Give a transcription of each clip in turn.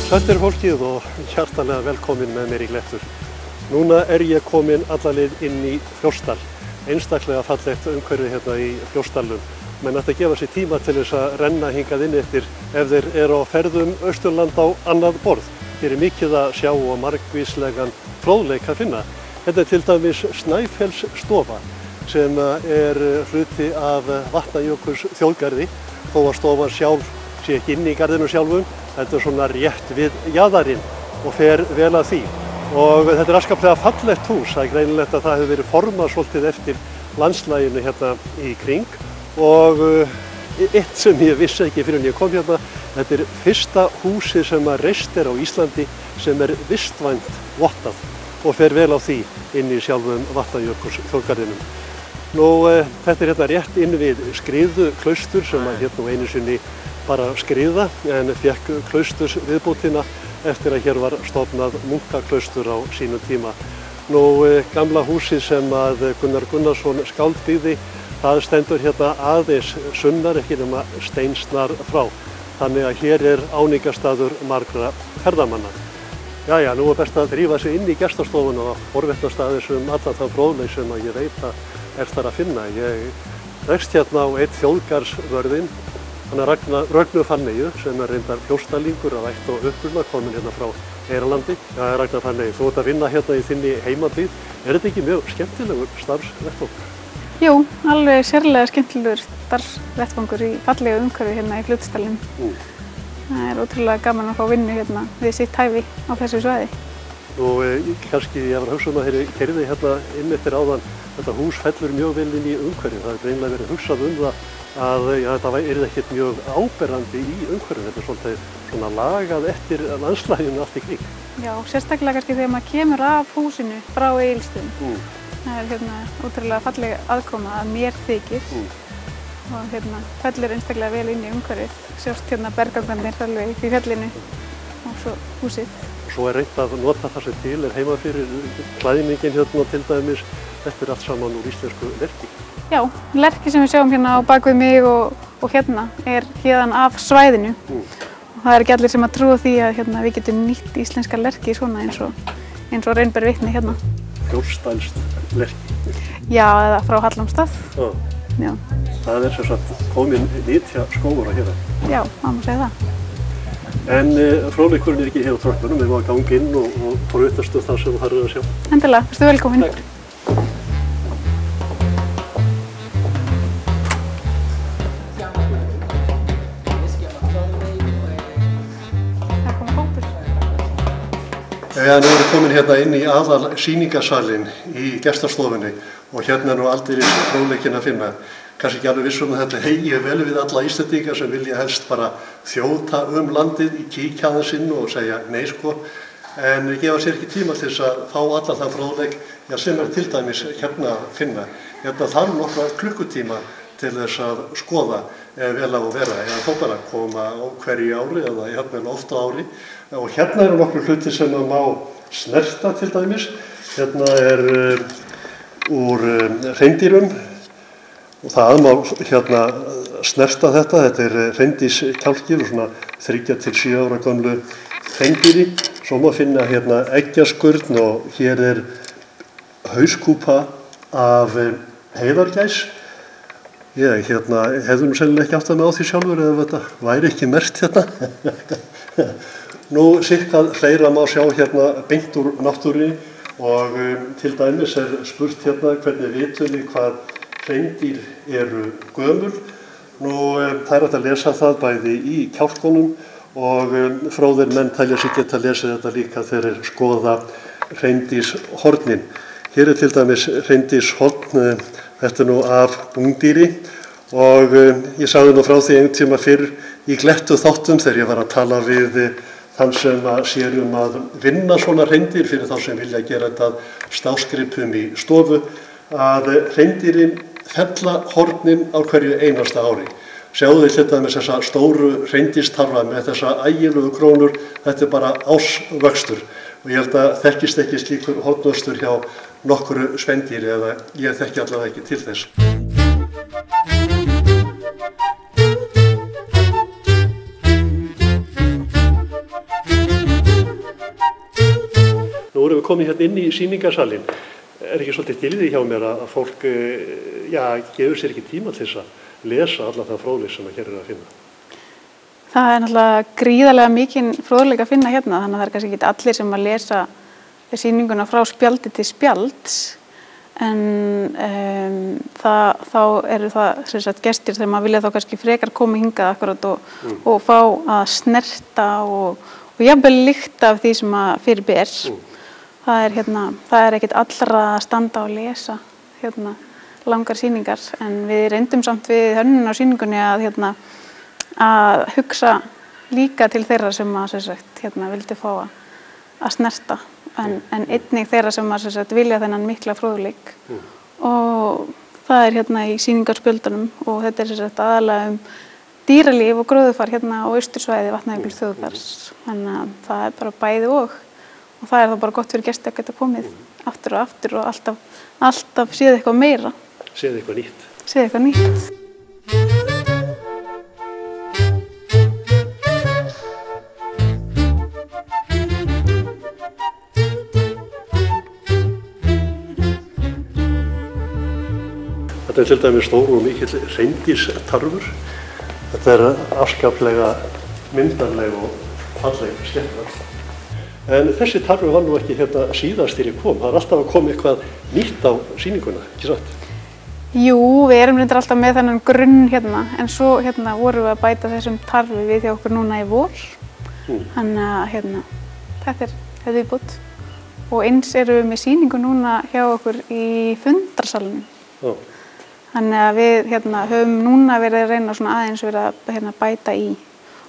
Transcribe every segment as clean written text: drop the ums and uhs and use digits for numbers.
Sættir fólkið og hjartanlega velkomin með mér í Glettur. Núna ég komin alla leið inn í Fljótsdal. Einstaklega fallegt umhverfi hérna í Fljótsdalnum. Menn ætti að gefa sér tíma til þess að renna hingað inn eftir ef þeir eru á ferðum Austurland á annað borð. Hér mikið að sjá og margvíslegan fróðleik að finna. Þetta til dæmis Snæfellsstofa sem hluti af Vatnajökuls þjóðgarði, þó að stofan sjálf sé ekki inn í garðinum sjálfum. Þetta svona rétt við jaðarinn og fer vel að því. Og þetta afskaplega fallegt hús. Það greinilegt að það hefur verið formað svolítið eftir landslaginu hérna í kring. Og eitt sem ég vissi ekki fyrir en ég kom hérna, þetta fyrsta húsið sem reist á Íslandi sem vistvænt vottað og fer vel á því inn í sjálfum Vatnajökuls þjóðgarðinum. Þetta hérna rétt inn við Skriðuklaustur sem hérna einu sinni bara skriða en fékk klausturs viðbótina eftir að hér var stofnað munkaklaustur á sínum tíma. Gamla húsið sem Gunnar Gunnarsson skáld byggði, það stendur hérna aðeins sunnar, ekki nema steinsnar frá. Þannig að hér áningarstaður margra ferðamanna. Jæja, nú best að drífa sig inn í gestastofuna og forvitnast aðeins allan þann fróðleik sem ég veit að þar að finna. Ég rekst hérna á einn þjóðgarðsvörðinn, hann Rögnu Fanneyju sem reyndar Fljótsdalingur af ætt og uppruna, komin hérna frá Eyrarlandi. Já, Ragnar Fanney, þú ert að vinna hérna í þinni heimabyggð. Þetta ekki mjög skemmtilegur starfsvettvangur? Jú, alveg sérlega skemmtilegur starfsvettvangur í fallegu umhverfi hérna í Fljótsdalnum. Það ótrúlega gaman að fá vinnu hérna við sitt hæfi á þessu svæði. Kannski ég var að hugsa að þeir keyrði hérna inn eftir áðan, þetta hús fellur mjög vel inn í umhverfi. Það greinilega verið hugsað það að þetta ekkert mjög áberandi í umhverfinu. Þetta svolítið svona lagað eftir landslaginu allt í kring. Já, sérstaklega kannski þegar maður kemur af húsinu frá Egilsstöðum. Það hérna ótrúlega falleg aðkoma að mér þykir og hérna fellur einstaklega vel inn í umhverfið. Sjást hérna berggangarnir alveg í fjallinu og svo húsið. Svo reynt að nota það sem til heima fyrir klæðningin hérna til dæmis. Þetta allt saman úr íslensku lerki. Já, lerki sem við sjáum hérna á bak við mig og hérna héðan af svæðinu. Og það ekki allir sem að trúa því að hérna, við getum nýtt íslenska lerki svona eins og raun ber vitni hérna. Fljótsdalskt lerki? Já, eða frá Hallormsstað. Já. Það sem sagt komin nytjaskógur að hér. Já, það má segja það. En fróðleikurinn ekki hér á tröppunum, við að ganga inn og forvitastu það sem það að sjá. Endilega, vertu velkomin. Takk. Nú erum við komin hérna inn í aðal sýningarsalinn í gestastofunni og hérna aldeilis fróðleikinn að finna. Kannski ekki alveg vissum að þetta heyrir vel við alla Íslendinga sem vilja helst bara þjóta landið í kíkja aðeins inn og segja nei sko. En gefa sér ekki tíma til þess að fá allan þann fróðleik sem til dæmis hérna að finna. Hérna þarf nokkra klukkutíma til þess að skoða vel á að vera eða þó bara koma á hverju ári eða hérna oft á ári. Og hérna eru nokkru hluti sem má snerta til dæmis. Hérna úr hreindýrum og það má hérna snerta þetta. Þetta hreindýrskjálkir og svona 3 til 7 ára gömlu hreindýri. Svo má finna hérna eggjaskurn og hér hauskúpa af heiðargæs. Ég hefði sennilega ekki átt að með á því sjálfur ef þetta væri ekki merkt hérna. Nú sirkað fleira má sjá hérna beint úr náttúrunni og til dæmis spurt hérna hvernig vitum við hvað hreindýr eru gömul. Það hægt að lesa það bæði í kjálkunum og fróðir menn telja sig geta að lesa þetta líka þegar þeir skoða hreindýrshornin. Hér til dæmis hreindýrshorn, þetta af ungdýri og ég sagði frá því einhvern tíma fyrr í Glettu þáttum þegar ég var að tala við þann sem sér að vinna svona hreindýr fyrir þá sem vilja gera þetta stásgripum í stofu, að hreindýrin fella hornin á hverju einasta ári. Sjáðu þið til dæmis þessa stóru hreindýrstarfa með þessa ægilegu krónur, þetta bara ásvöxtur. Og ég held að þekkist ekki slíkur hornvöxtur hjá nokkru spendýri eða ég þekki allavega ekki til þess. komið hérna inn í sýningarsalinn, ekki svolítið til því hjá mér að fólk, gefur sér ekki tíma til þess að lesa alla það fróðleik sem hér að finna? Það náttúrulega gríðarlega mikinn fróðleik að finna hérna, þannig að það kannski ekki allir sem að lesa sýninguna frá spjaldi til spjalds, en þá eru það sem sagt gestir þegar maður vilja þá kannski frekar koma hingað akkurat og fá að snerta og jafnvel lykta af því sem að fyrir ber. Það er ekkert allra að standa og lesa langar sýningar, en við reyndum samt við hönnun á sýningunni að hugsa líka til þeirra sem að vildu fá að snerta, en einnig þeirra sem að vilja þennan mikla fróðleik. Og það er í sýningarspjöldunum, og þetta er aðalega dýralíf og gróðurfar á austursvæði Vatnajökulsþjóðgarðs. Þannig að það er bara bæði og það er þá bara gott fyrir gesti að geta komið aftur og alltaf séð eitthvað meira. Séð eitthvað nýtt. Séð eitthvað nýtt. Þetta er til dæmis stór og mikill hreindýrstarfur. Þetta er afskaplega myndarleg og falleg skepna. En þessi tarfur var nú ekki síðast þegar ég kom. Það er alltaf að koma eitthvað nýtt á sýninguna, ekki satt? Jú, við erum reyndar alltaf með þennan grunn en svo vorum við að bæta þessum tarfi við hjá okkur núna í vor. Þannig að þetta er viðbútt. Og eins erum við með sýningu núna hjá okkur í fundarsalnum. Þannig að við höfum núna verið að reyna aðeins verið að bæta í.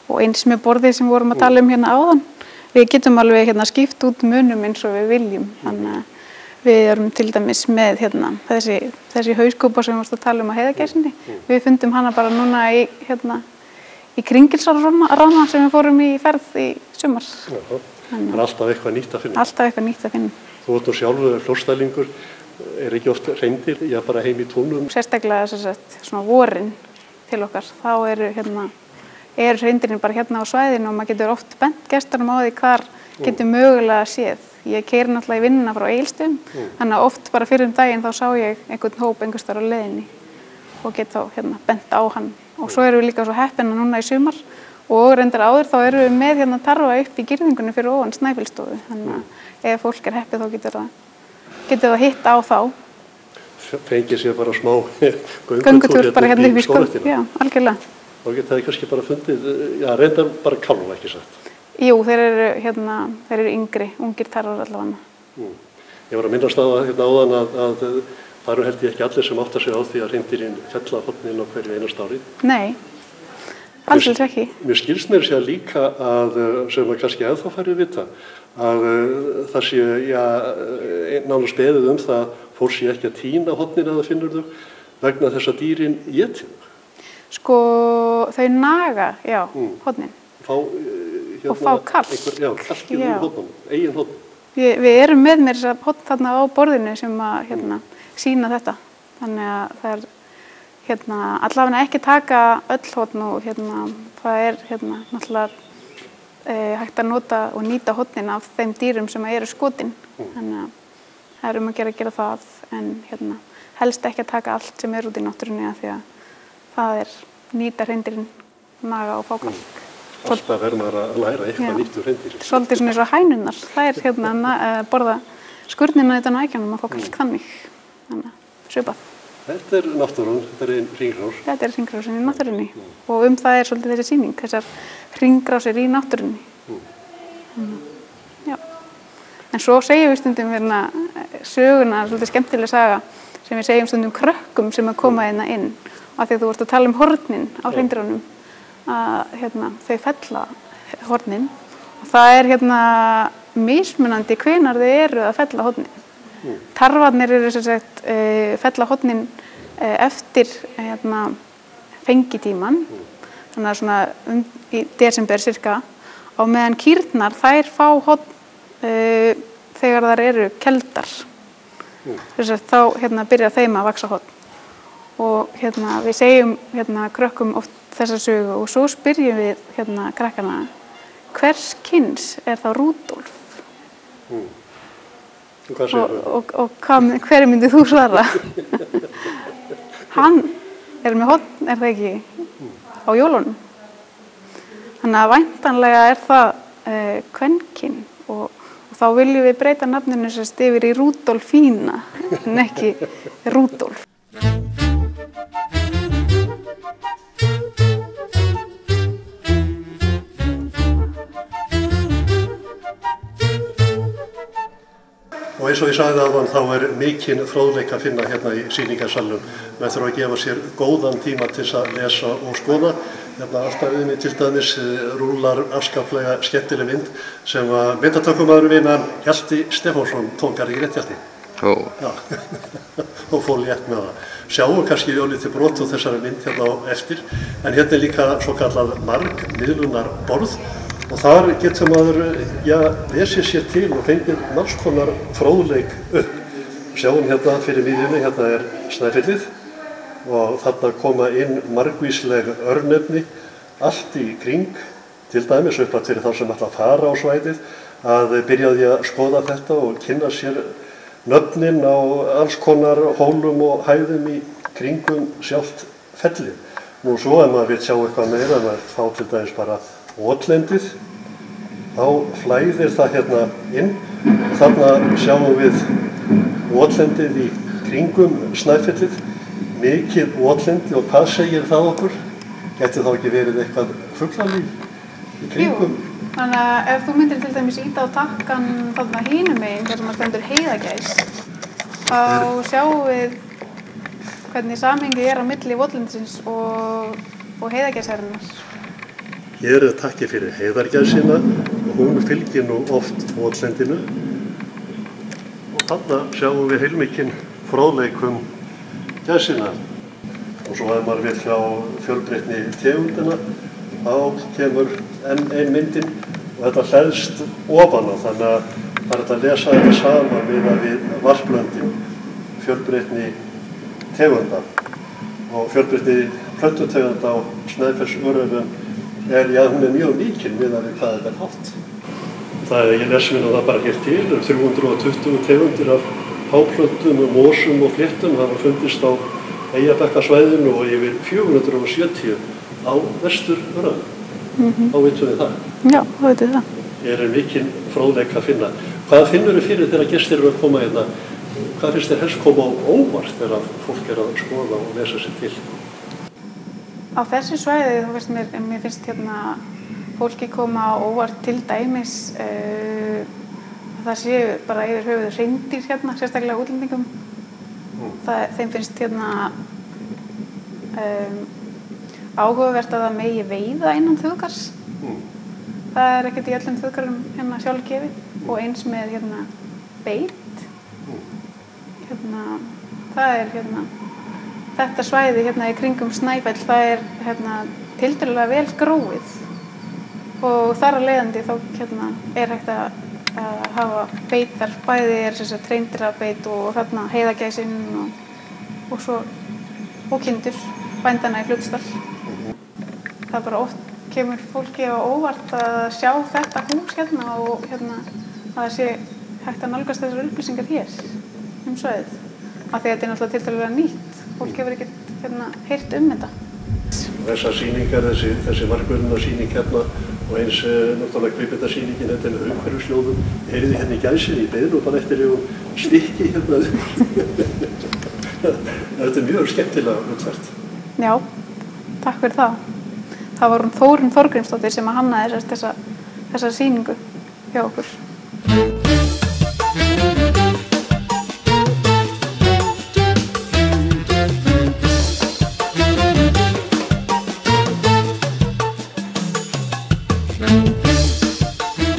Og eins með borðið sem við vorum að tala áðan. Við getum alveg skipt út munum eins og við viljum. Þannig að við erum til dæmis með þessi hauskúpa sem við varst að tala á Heiðagæsinni. Við fundum hana bara núna í Kringilsárranna sem við fórum í ferð í sumar. Það er alltaf eitthvað nýtt að finna. Alltaf eitthvað nýtt að finna. Þú ert nú sjálfur flórstælingur. Er ekki oft hreindýr, bara heim í túnum? Sérstaklega svona vorin til okkar, þá eru hreindýrin bara á svæðinu og maður getur oft bent gestunum á því hvar getur mögulega séð. Ég keyri náttúrulega í vinnuna frá Egilsstöðum, þannig að oft bara fyrir daginn þá sá ég einhvern hóp einhvers staðar á leiðinni og get þá bent á hann. Og svo erum við líka svo heppin núna í sumar og reyndar áður þá erum við með tarfa upp í girðingunni fyrir ofan Snæfellsstofu, þannig að ef fólk er heppið þá getur það hitt á þá. Fengið sér bara smá göngutúr bara upp í skóla. Já, algjörlega. Þá geta þið kannski bara fundið, reyndar bara kálfa, ekki satt? Jú, þeir eru yngri, ungir tarfar allavega. Ég var að minnast á áðan að það eru held ég ekki allir sem átta sig á því að hreindýrin fella hornin á hverju einasta ári. Nei, alls ekki. Mér skilst mér sér líka að, sem að kannski ennþá færið vita, að það sé nánast beðið það fólk sé ekki að tína hornin að það finnur þau vegna þess að dýrin éti þau. Sko, þau naga, hornin. Og fá kalk. Kalk í hornum, eigin hornum. Við erum með mér þessar horn þarna á borðinu sem að sýna þetta. Þannig að það er allavega ekki taka öll horn og það er náttúrulega hægt að nota og nýta hornin af þeim dýrum sem eru skotin. Þannig að það er að gera það, en helst ekki að taka allt sem út í náttúrunni af því að það er nýta hreindýrin, naga og fá kalk. Alltaf verður maður að læra eitthvað nýtt úr hreindýrin. Svolítið svona eins og hænurnar, það er borða skurnina utan á ækjanum og fá kalk þannig. Þannig að svipað. Þetta er náttúran, þetta er hringrás. Þetta er hringrásin í náttúrunni og það er svolítið þessi sýning, þessar hringrásir í náttúrunni. Já. En svo segjum við stundum söguna, svolítið skemmtileg saga, sem við segjum stundum krökkum sem að koma inn. Af því að þú vorst að tala hornin á hreindýrunum, að þau fella hornin og það er mismunandi hvenær þau eru að fella hornin. Tarfarnir eru fella hornin eftir fengitíman, þannig að svona í desember cirka, á meðan kýrnar þær fá horn þegar þær eru keldar. Þá byrja þeim að vaxa horn. Og við segjum krökkum oft þessa sögu og svo spyrjum við krakkana hvers kyns er þá Rúdolf? Hvað segirðu? Og hver myndið þú svara? Hann er með horn, er það ekki, á jólunum. Þannig að væntanlega er það kvenkyn og þá viljum við breyta nafninu sérst yfir í Rúdolfína en ekki Rúdolf. Og eins og ég sagði áðan þá er mikinn fróðleik að finna hérna í sýningarsalnum. Menn þurfa að gefa sér góðan tíma til að lesa og skoða. Hérna alltaf við mig til dæmis rúlar afskaplega skemmtileg mynd sem að myndatökumaður vinan Hjalti Stefánsson tókar í Rétthjalti. Ó. Já, og fór létt með það. Sjáum kannski lítið brot úr þessari mynd hérna á eftir, en hérna er líka svo kallað margmiðlunarborð og þar getur maður, lesið sér til og fengið margs konar fróðleik upp. Sjáum hérna fyrir miðjunni, hérna er Snæfellið og þarna koma inn margvísleg örnefni, allt í kring, til dæmis upplætt fyrir þá sem ætla að fara á svæðið, að byrjaði að skoða þetta og kynna sér nöfnin á alls konar hólum og hæðum í kringum sjálft fellið. Nú svo ef maður vil sjá eitthvað meira, maður fá til dæmis bara votlendið, þá flæðir það hérna inn. Þarna sjáum við votlendið í kringum Snæfellið, mikið votlendi og hvað segir það okkur? Gæti þá ekki verið eitthvað fuglalíf í kringum? Jú, þannig að ef þú myndir til dæmis íta á takkan þarna hinum megin, þar sem að stendur heiðagæs, þá sjáum við hvernig samhengið er á milli votlendisins og heiðagæsarinnar. Hér er takki fyrir heiðargæsina og hún fylgir nú oft votlendinu. Og þarna sjáum við heilmikinn fróðleik gæsina. Og svo ef maður vill sjá fjölbreytni tegundina, þá kemur enn ein myndin og þetta hleðst ofan á, þannig að það er að lesa þetta saman við varplöndin, fjölbreytni tegunda. Og fjölbreytni plöntutegunda á Snæfellsöræfum hún er mjög mikil miðað við hvað þetta er hátt. Ég les mér það bara hér til, 320 tegundir af háplöntum, mosum og fléttum hafa fundist á Eyjabekkasvæðinu og yfir 470 á Vesturöræfum. Þá vitum við það. Já, þá vitum við það. Hér er mikinn fróðleik að finna. Hvað finnurðu fyrir þegar gestir eru að koma hérna? Hvað finnst þér helst koma á óvart þegar fólk er að skoða og lesa sér til? Á þessu svæði þá finnst hérna fólki koma á óvart til dæmis það séu bara yfir höfuð hreindýr hérna, sérstaklega útlendingum. Þeim finnst hérna áhugavert að það megi veiða innan þjóðgarðs. Það er ekkert í öllum þjóðgarðum hérna sjálfgefið og eins með hérna beit. Það er hérna þetta svæði hérna í kringum Snæfell, það er hérna tiltölulega vel gróið og þar af leiðandi þá hérna er hægt að hafa beit þar, bæði er þess að hreindýrabeit og hérna heiðagæsin og kindur bændana í Fljótsdal. Það bara oft kemur fólki á óvart að sjá þetta hús hérna og hérna að það sé hægt að nálgast þessar upplýsingar hér svæðið. Af því að þetta er náttúrulega tiltölulega nýtt. Fólk hefur ekkert heyrt þetta. Þessar sýningar, þessi margmiðlunarsýning hérna og eins náttúrulega kvikmyndasýningin þetta með umhverfisljóðum. Heyrið þið hérna í gæsinni, ég beið nú bara eftir stykki hérna. Þetta er mjög skemmtilega útfært. Já, takk fyrir það. Það var Þórunn Þorgrímsdóttir sem hannaði þessa sýningu hjá okkur.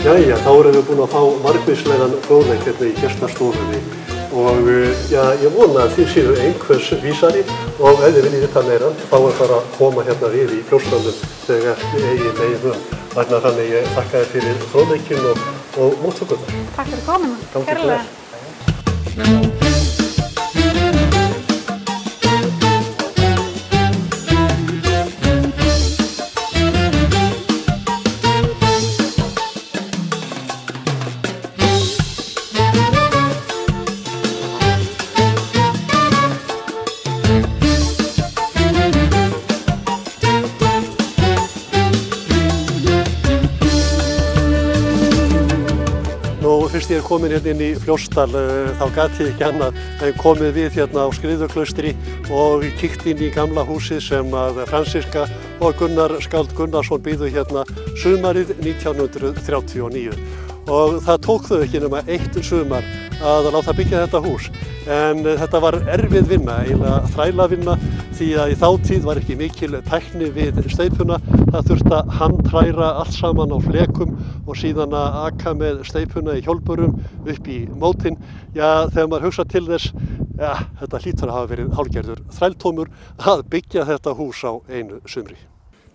Jæja, þá erum við búin að fá margvíslegan fróðleik hérna í gestastofunni og ég vona að þið séu einhvers vísari og ef þið viljið vita meira þá er það að koma hérna við í Fljótsdalnum þegar við eigin megin. Þannig ég þakka þér fyrir fróðleikinn og móttökurnar. Takk fyrir komuna. Kærlega. ég er komin hérna inn í Fljótsdal þá gat ég ekki annað en komið við hérna á Skriðuklaustri og kíkt inn í gamla húsið sem að Franziska og Gunnar Skald Gunnarsson byggðu hérna sumarið 1939. Og það tók þau ekki nema eitt sumar að láta byggja þetta hús. En þetta var erfið vinna, eiginlega þrælavinna, því að í þá tíð var ekki mikil tækni við steypuna. Það þurfti að handhræra allt saman á flekum og síðan að aka með steypuna í hjólburum upp í mótin. Já, þegar maður hugsa til þess, ja, þetta hlýtur að hafa verið hálfgerður þræltómur að byggja þetta hús á einu sumri.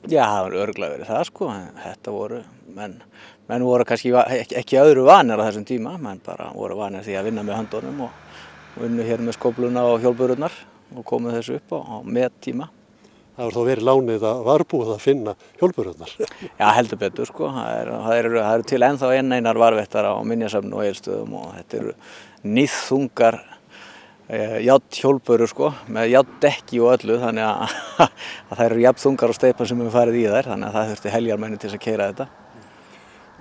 Já, það var örugglega verið það sko. Þetta voru, menn voru kannski ekki öðru vanir á þessum tíma, menn bara voru vanir því að vinna með höndunum og unnu hér með skófluna og hjólbururnar og komu þessu upp á mettíma. Það var þá verið lánið að var búið að finna hjólbururnar. Já, heldur betur sko. Það eru til ennþá einar varðveittar á Minjasafninu og Egilsstöðum og þetta eru níðþungar járnhjólburur sko, með járndekki og öllu, þannig að það eru jafnþungar og steypan sem hefur farið í þær, þannig að það þurfti heljarmenni til að keyra þetta.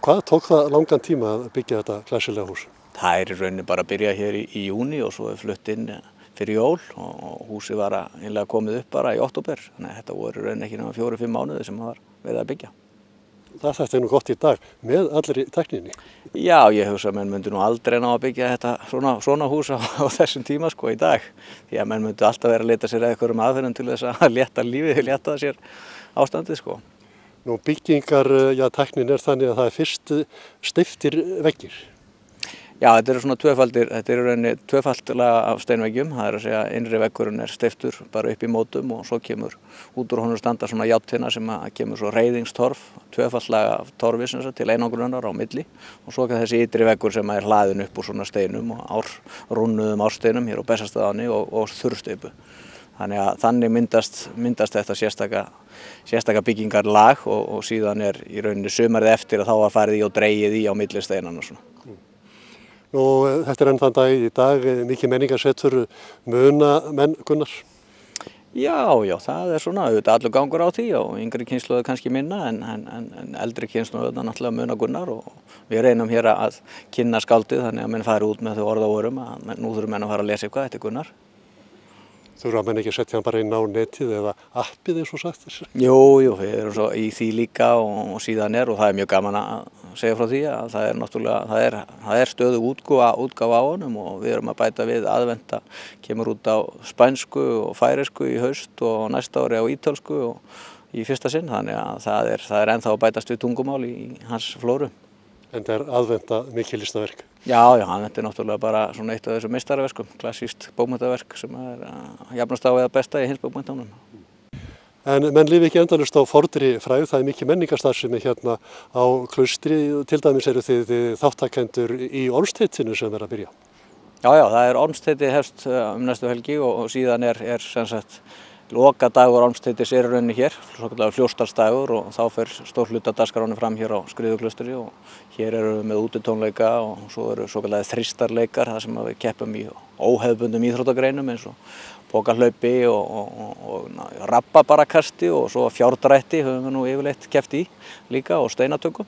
Hvað tók það langan tíma að byggja þetta glæsilega hús? Það er í rauninni bara að byrja hér í júní og svo er flutt inn fyrir jól og húsið var einlega komið upp bara í október, þannig að þetta voru í rauninni ekki nema 4-5 mánuðir sem var verið að byggja. Það er nú gott í dag með allri tækninni. Já, ég hugsa að menn myndi nú aldrei ná að byggja þetta svona hús á þessum tíma sko í dag. Því að menn myndi alltaf vera að leita sér að einhverjum aðferðum til þess að létta lífið, létta sér ástandið sko. Nú byggingar, já, tæknin er þannig að það er fyrst steyptir veggir. Já, þetta eru svona þetta eru rauninni tvöfaldlega af steinveggjum, það er að segja innri veggurinn er steyptur bara upp í mótum og svo kemur út úr honum standa svona járntinna sem kemur svo reiðingstorf, tvöfaldlega af torfi til einangrunar á milli og svo þessi ytri veggur sem er hlaðinn upp úr svona steinum og rúnnuðum ársteinum hér á Bessastaðaánni og þurrsteypu. Þannig myndast þetta sérstaka byggingarlag og síðan er í rauninni sumarið eftir að þá var farið í og dregið í á milli steinana svona. Og þetta er enn þann dag í dag, mikið menningarsetur, muna menn Gunnar? Já, það er svona, auðvitað allur gangur á því og yngri kynslóð kannski minna en eldri kynslóð náttúrulega muna Gunnar og við reynum hér að kynna skáldið þannig að menn fari út með þau orð á vörum að nú þurfum menn að fara að lesa eitthvað, þetta er Gunnar. Þurfa menn ekki að setja hann bara inn á netið eða appið eins og sagt þess? Jú, við erum svo í því líka og síðan og það er mjög gaman að segja frá því að það er náttúrulega, það er stöðu útgáfa á honum og við erum að bæta við aðventa, kemur út á spænsku og færeysku í haust og næsta ári á ítölsku og í fyrsta sinn, þannig að það er ennþá að bætast við tungumál í hans flóru. En það er aðventa mikið listaverk? Já, þetta er náttúrulega bara svona eitt af þessum meistaraverkum, klassískt bókmenntaverk sem er jafnast á eða besta í heimsbókmenntunum. En menn lifi ekki endalaust á fornri frægð, það er mikið menningarstarfsemi hérna á Klaustri, til dæmis eru þið þáttakendur í Ormstéttinu sem er að byrja? Já, það er Ormstétti hefst næstu helgi og síðan er sem sagt lokadagur Ormstéttis er í rauninni hér, svokallaður Fljótsdalsdagur og þá fer stór hluta dagskránni fram hér á Skriðuklaustri og hér erum við með útitónleika og svo eru svokallaðir þristarleikar þar sem við keppum í óhefðbundum íþróttagreinum eins og pokahlaupi og rababarakasti og svo fjárdrætti höfum við nú yfirleitt keppt í líka og steinatökum.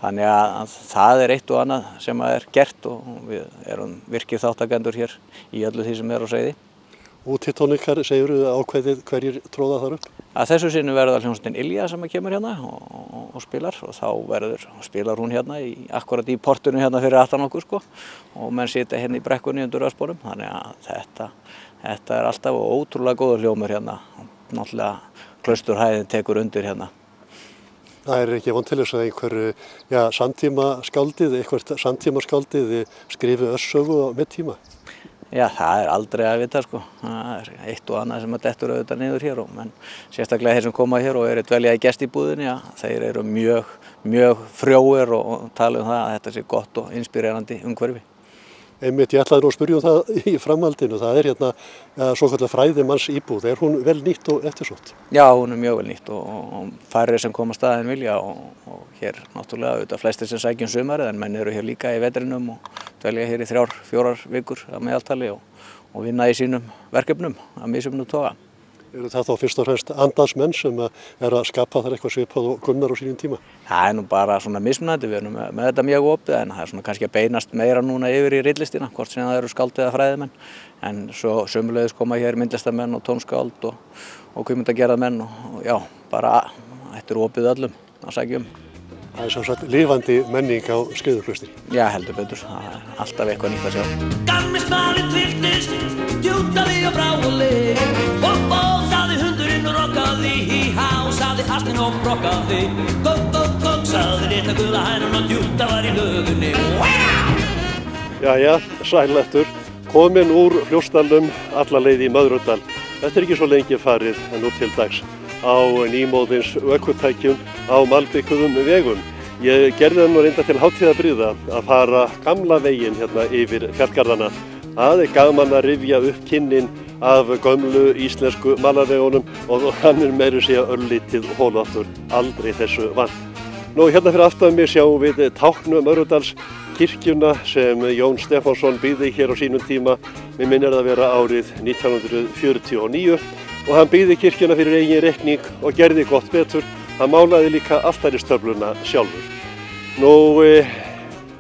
Þannig að það er eitt og annað sem er gert og við erum virkir þáttakendur hér í öllu því sem er á seyði. Útitónleikar, segirðu ákveðið hverjir tróða þar upp? Að þessu sinni verður hljómsveitin Ylja sem kemur hérna og spilar og þá spilar hún hérna akkurat í portinu hérna fyrir aftan okkur sko og menn sitja hérna í brekkunni undir ösbónum, þannig að þetta er alltaf ótrúlega góður hljómur hérna og náttúrulega Klausturhæðin tekur undir hérna. Það er ekki von til þess að einhver samtímaskáldið skrifi örsögu á mettíma? Já, það er aldrei að vita sko. Það er eitt og annað sem dettur auðvitað niður hér og menn sérstaklega þeir sem koma hér og eru dvelja í gestíbúðinni, þeir eru mjög frjóir og tala það að þetta sé gott og inspírerandi umhverfi. Einmitt, ég ætlaði nú að spyrja það í framhaldinu, það er hérna svokallað fræðimanns íbúð, er hún vel nýtt og eftirsótt? Já, hún er mjög vel nýtt og færri sem koma staðinn vilja og hér náttúrulega auðvitað flestir sem sækjum sumarið en menn eru hér líka í vetrinum og dvelja hér í 3-4 vikur að meðaltali og vinna í sínum verkefnum að misjöfnum toga. Eru það þá fyrst og fremst andasmenn sem að skapa þar eitthvað svipað og Gunnar á sínum tíma? Það nú bara svona mismunandi, við erum með þetta mjög opið en það svona kannski að beinast meira núna yfir í ritlistina, hvort sem það eru skáld eða fræðimenn. En svo sömuleiðis koma hér myndlistamenn og tónskáld og kvikmyndagerðarmenn og já, bara þetta er opið öllum að sækja Það sem sagt lifandi menning á Skriðuklaustri. Já, heldur betur, það er alltaf eitthvað nýtt að sjá. Gamli smalinn tviltist, djútaði og bráli og sagði hundurinn og rokkaði hí-há, sagði hastinn og brokkaði gogg, sagði litla gula hænan og djúta var í lögunni. Jæja, sælættur, komin úr Fljótsdalnum alla leið í Möðrudal. Þetta er ekki svo lengi farið en nú til dags á nýmóðins ökutækjum á malbikuðum vegum. Ég gerði það nú reynda til hátíðabrigða að fara gamla veginn hérna yfir fjallgarðana. Það er gaman að rifja upp kynnin af gömlu íslensku malarvegunum og hann er meira að segja örlítið holaftur, aldrei þessu vant. Nú hérna fyrir aftan mig sjáum við táknu Möðrudals kirkjuna sem Jón Stefánsson byggði hér á sínum tíma. Mér minnir að vera árið 1949 og hann byggði kirkjuna fyrir eigin reikning og gerði gott betur. Hann málaði líka altaristöfluna sjálfur. Nú,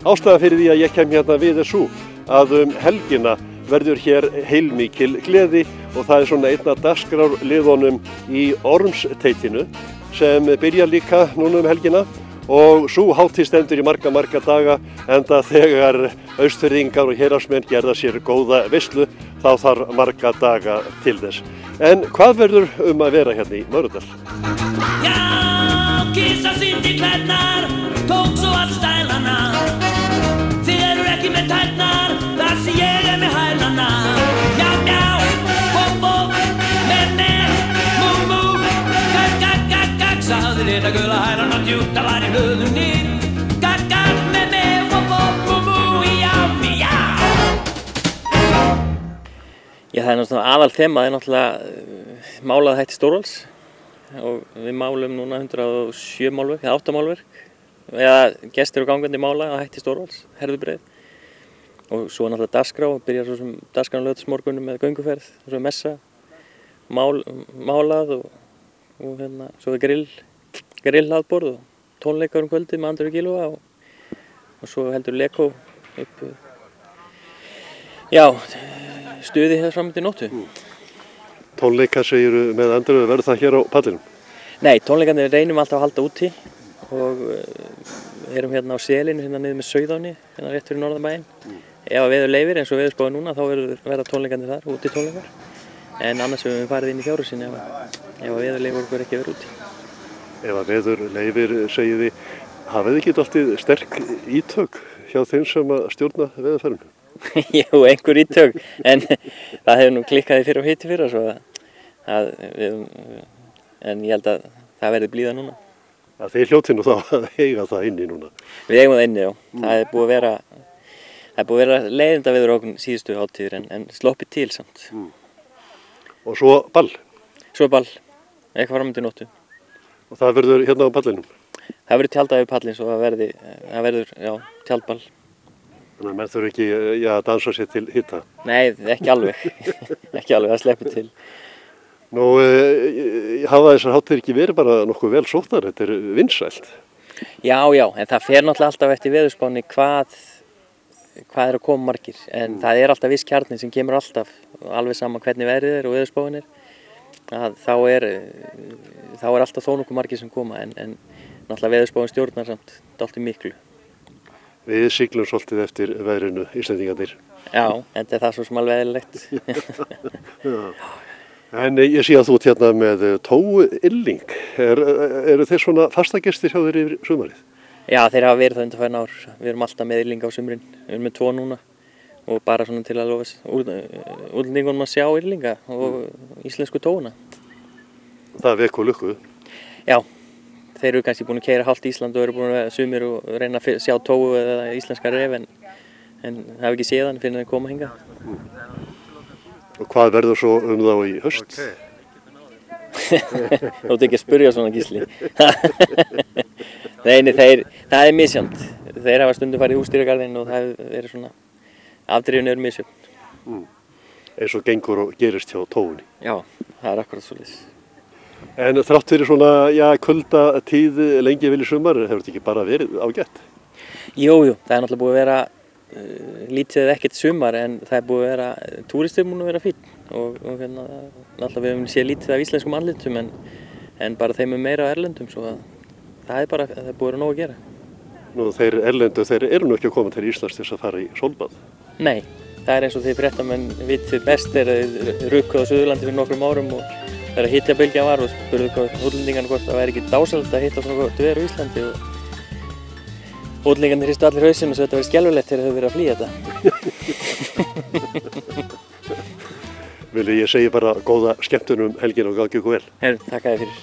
ástæðan fyrir því að ég kem hérna við er sú að helgina verður hér heilmikil gleði og það er svona einn af dagskrárliðunum í Ormsteitinu sem byrjar líka núna helgina. Og sú hátíð stendur í marga daga enda þegar Austfirðingar og héraðsmenn gerða sér góða veislu þá þarf marga daga til þess. En hvað verður að vera hérna í Möðrudal? Já, kissa syndi klærnar, tók svo all stælana. Þið eru ekki með tærnar, þar sem ég er með hælana. Já, sagði litla gula hænan og djúta var í hlöðunni. Já, það er náttúrulega aðal þema, það er náttúrulega málað hætti Stórvalls og við málum núna 107 málverk, eða 8 málverk eða gestir og gangandi mála að hætti Stórvalls, herðubreið og svo náttúrulega dagskrá, byrjar svo sem dagskráin laugardagsmorgunum með gönguferð og svo messa, málað og hérna, svo er grillhlaðborð og tónleikar kvöldið með Andri Gylfa og svo heldur Lekó upp, já, stuði hér fram til nóttu. Tónleikar segiru með Andri, verður það hér á pallinum? Nei, tónleikarnir reynum alltaf að halda úti og erum hérna á Selinu, hérna niður með Sauðáni, hérna rétt fyrir norðanbæinn. Ef að veður leyfir eins og veðurspáin núna, þá verða tónleikarnir þar, úti tónleikar. En annars höfum við farið inn í Fjárhúsin ef að veður leyfir okkur ekki verið úti. Ef að veður leyfir, segið þið, hafið þið ekki alltaf sterk ítök hjá þeim sem að stjórna veðurfarinu? Jú, einhver ítök, en það hefur nú klikkaði fyrir og hitti fyrir svo en ég held að það verði blíða núna. Að þið hljótið nú þá að eiga það inni núna? Við eigum það inni, já. Það er búið að vera leiðinda veður okkur síðustu hátíðir en sloppið til samt. Og svo ball? Svo ball, eitthvað fram til nóttu. Og það verður hérna á pallinum? Það verður tjaldað yfir pallin svo það verður, já, tjaldball. Þannig að menn þurfa ekki að dansa sér til hitta? Nei, ekki alveg, ekki alveg, það sleppur til. Nú, hafa þessar hátíðir ekki verið bara nokkuð vel sóttar, þetta er vinsælt? Já, en það fer náttúrulega alltaf eftir veðurspánni hvað er að koma margir, en það er alltaf viss kjarni sem kemur alltaf, alveg saman hvernig veðrið er og veðurspáin er. Þá er alltaf þó nokkuð margir sem koma, en náttúrulega veðurspáin stjórnar samt dálítið miklu. Við siglum svolítið eftir veðrinu, Íslendingarnir. Já, en það er það svo sem alveg eðlilegt. En ég sé að þú ert hérna með tóilling. Eru þeir svona fastagestir hjá þér yfir sumarið? Já, þeir hafa verið það undanfarin ár. Við erum alltaf með illing á sumrin. Við erum með 2 núna og bara svona til að lofa útlendingunum að sjá illinga og íslensku tóuna. Það vekur lukku? Já, þeir eru kannski búin að keyra hálft Ísland og eru búin að sumir og reyna að sjá tóu eða íslenska ref en það hafa ekki séð hann fyrir að koma hingað. Og hvað verður svo þá í haust? Þú ert ekki að spyrja svona, Gísli. Nei, það er misjafnt. Þeir hafa stundum farið í húsdýragarðinn og það er svona afdrifin eru misjöfn. Eins og gengur og gerist hjá tóunni? Já, það er akkurat svoleiðis. En þrátt fyrir svona, kulda tíð lengi vel í sumar, hefur þetta ekki bara verið ágætt? Jú, það er náttúrulega búið að vera lítið eða ekkert sumar en það er búið að vera, túristir múin að vera fínn og hérna, náttúrulega við höfum séð lítið af íslenskum andlitum en bara þeim meira á erlendum svo að það er bara, það er búið að vera nóg að gera. Nú þeir erlendu, þeir eru nú ekki að koma til Íslands til þess að fara í sólbað? Nei, það er eins og þeir fréttamenn vitið best þegar þeir rukkuðu á Suðurlandi fyrir nokkrum árum og þegar hitabylgjan var og spurðu útlendingarna hvort það væri ekki dásamlegt að hitta svona gott veður á Íslandi og útlendingarnir hristu allir hausinn og svo þetta verið skelfilegt þegar þau verið að flýja þetta. Vilji, ég segi bara góða skemmtun helgin og gangi ykkur vel. Takk fyrir.